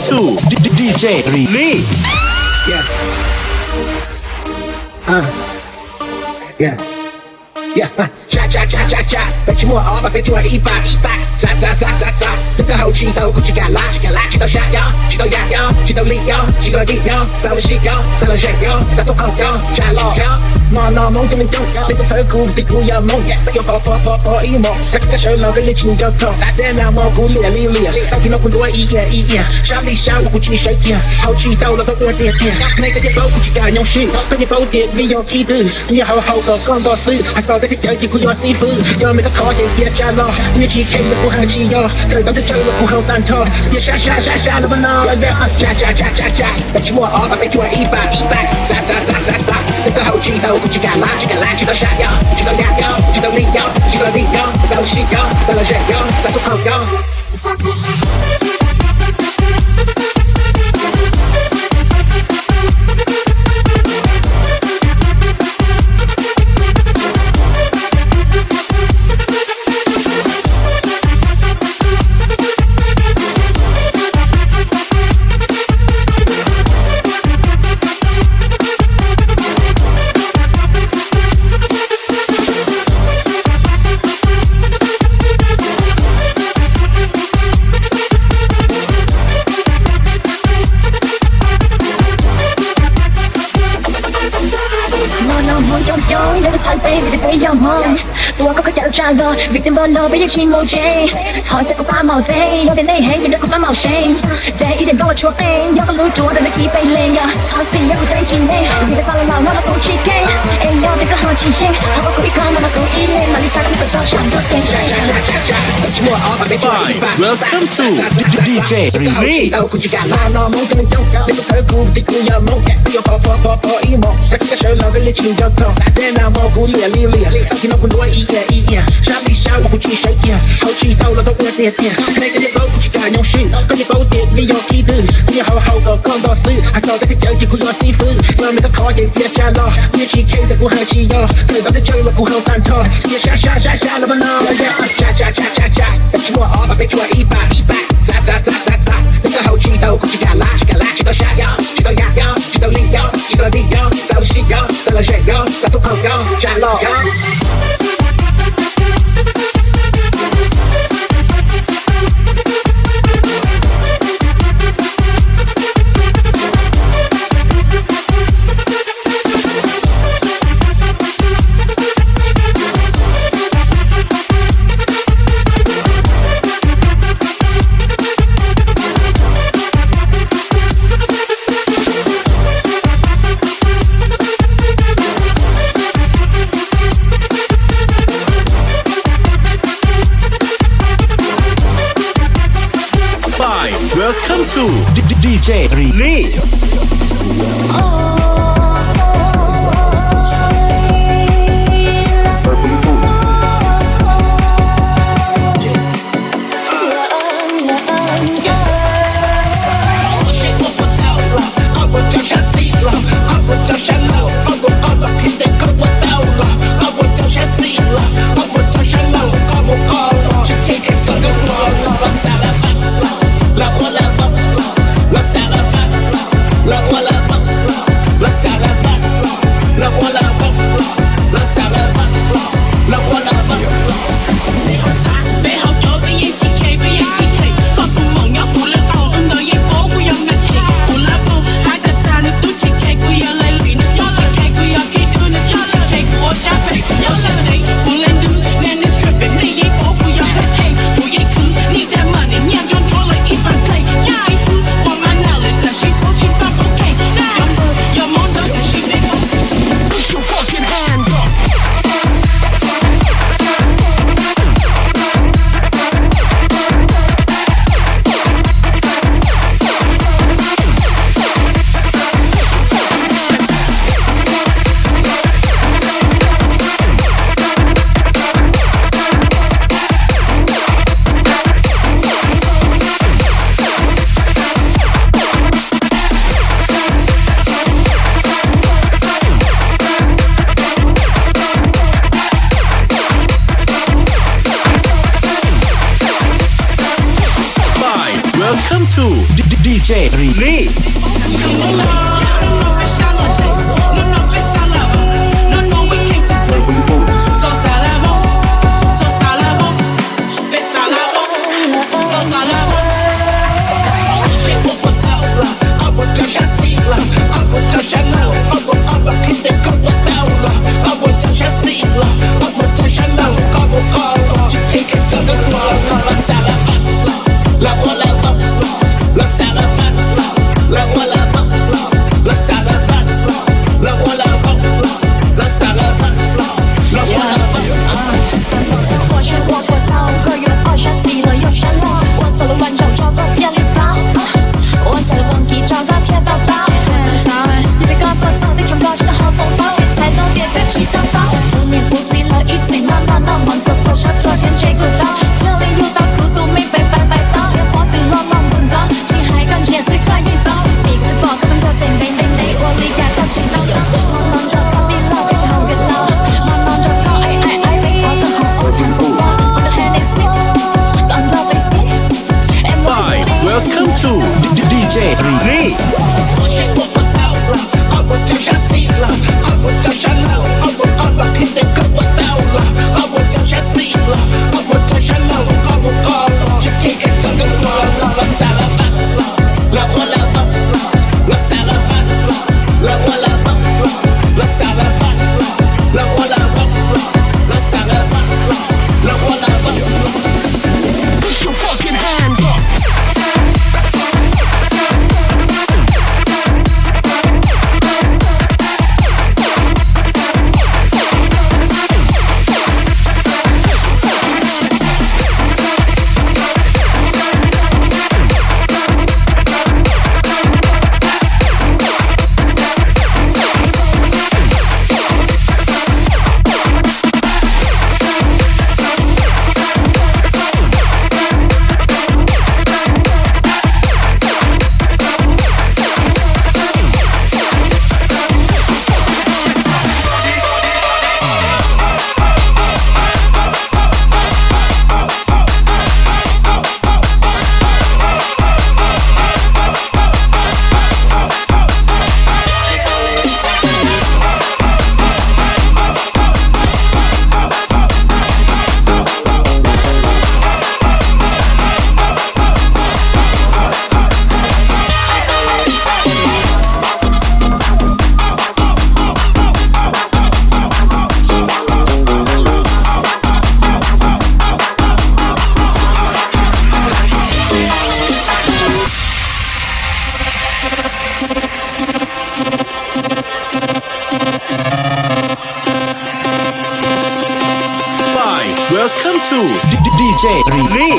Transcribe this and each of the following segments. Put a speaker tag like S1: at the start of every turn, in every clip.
S1: to DJ REMIX.
S2: Yeah. Yeah. Yeah. Cha cha cha cha cha. 被寂寞熬吧，被突然一把砸砸砸砸砸。等到后期都估计干啦，气到下腰，气到压腰，气到力腰，气到力腰，散了细腰，散了人腰，散到后腰，下落腰。忙闹梦都能动，你的头骨的骨要梦，没有破一梦。那个手老的眼睛就痛，大电脑模糊练，当听到很多一眼，小理想我估计谁点，后期到了都我点，每个也不估计干用心，跟你不点你用体力，你好好个工作室，还搞得去交际不要师傅，有没得考验别加了，你去看的不好气哟，等到这酒了不好单头，别下了不能，加，被寂寞熬吧，被突然一把砸，等到后期都估计干啦，气到下腰，气到压腰，气到力腰，气到力腰，散了细腰，散了人腰，散到后腰。
S3: 有個彩俾你哋俾任何，我嗰個有炸落 ，victim 幫我俾一千冇錢，看得個把毛地，有點內行，見到個把毛線，這一點幫我戳定，有個路途讓你疲憊累呀，好似有個對鏡面，你的沙拉老那麼不起勁，哎有這個好奇心，好過故意看那麼故意練，哪裡撒個一個早上都點燃。
S1: Welcome to DJ REMIX.
S2: 估計干啦，鬧夢都能用，你的頭骨的骨要夢，沒有破一夢，那個手老的眼睛就痛，大電腦模糊練，當聽到很多一眼，小理想我估計誰點，後期到了都我點，每個也不估計干用心，跟你不點你有體力，你好好個工作室，還搞得去交際不要師傅，有沒得考驗別加了，你去看的不好氣喲，等到這酒了不好單頭，別下了不能，加，被寂寞熬吧，被突然一把砸，等到後期都估計干啦，氣到下腰，氣到壓腰，氣到力腰，氣到力腰，散了細腰，散了人腰，散到後腰，下落腰。
S1: Welcome to DJ REMIX. ลี่ Welcome to DJ รีลี่ Welcome to DJ รีลี่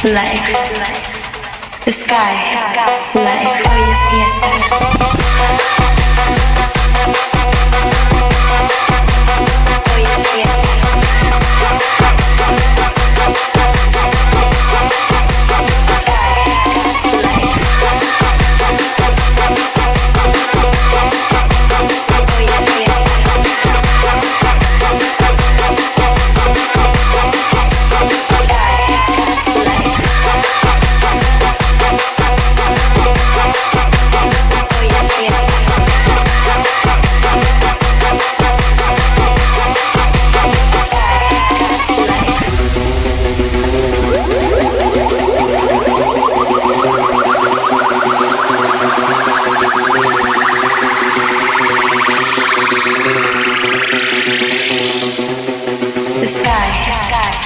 S4: Like the sky, like oh yes, yes, yes. Oh yes, yes.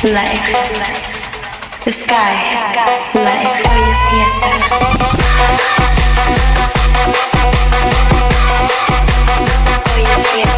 S4: Like the sky, like oh yes, yes, yes. Oh yes, yes.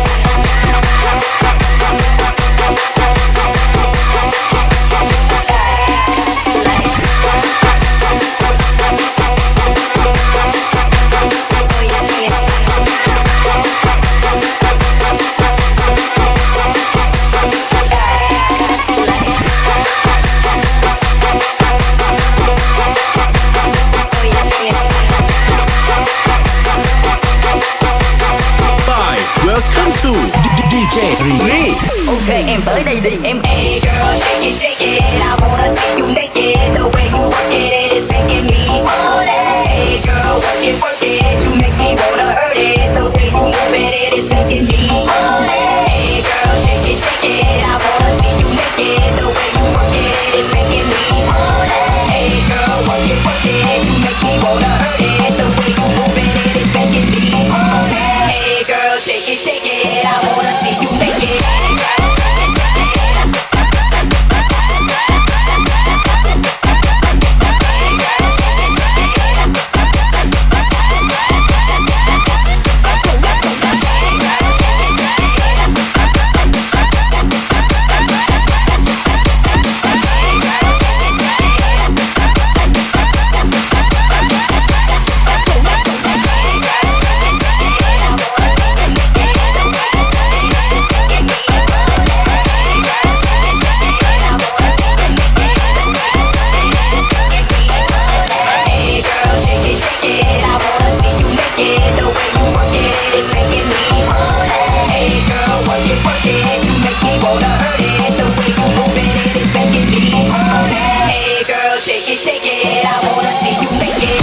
S5: tới đây đi em.
S4: Hey girl, shake it, I wanna see you naked. The way you work it is making me want it. Hey girl, work it, you make me wanna hurt it. The way you move it is making me want it. Hey girl, shake it, I wanna see you naked. The way you work it is making me want it. Hey girl, work it, you make me wanna hurt it. The way you move it is making me want it. Hey girl, shake it, I wanna see you naked. Shake it, I wanna see you naked.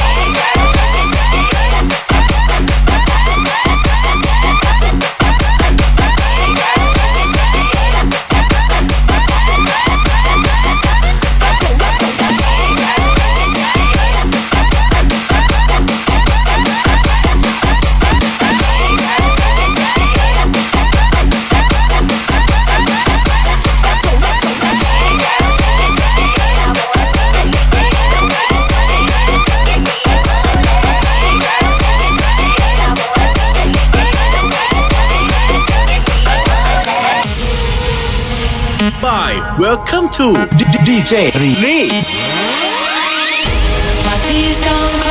S1: Bye. Welcome to DJ รี
S4: My tea's gone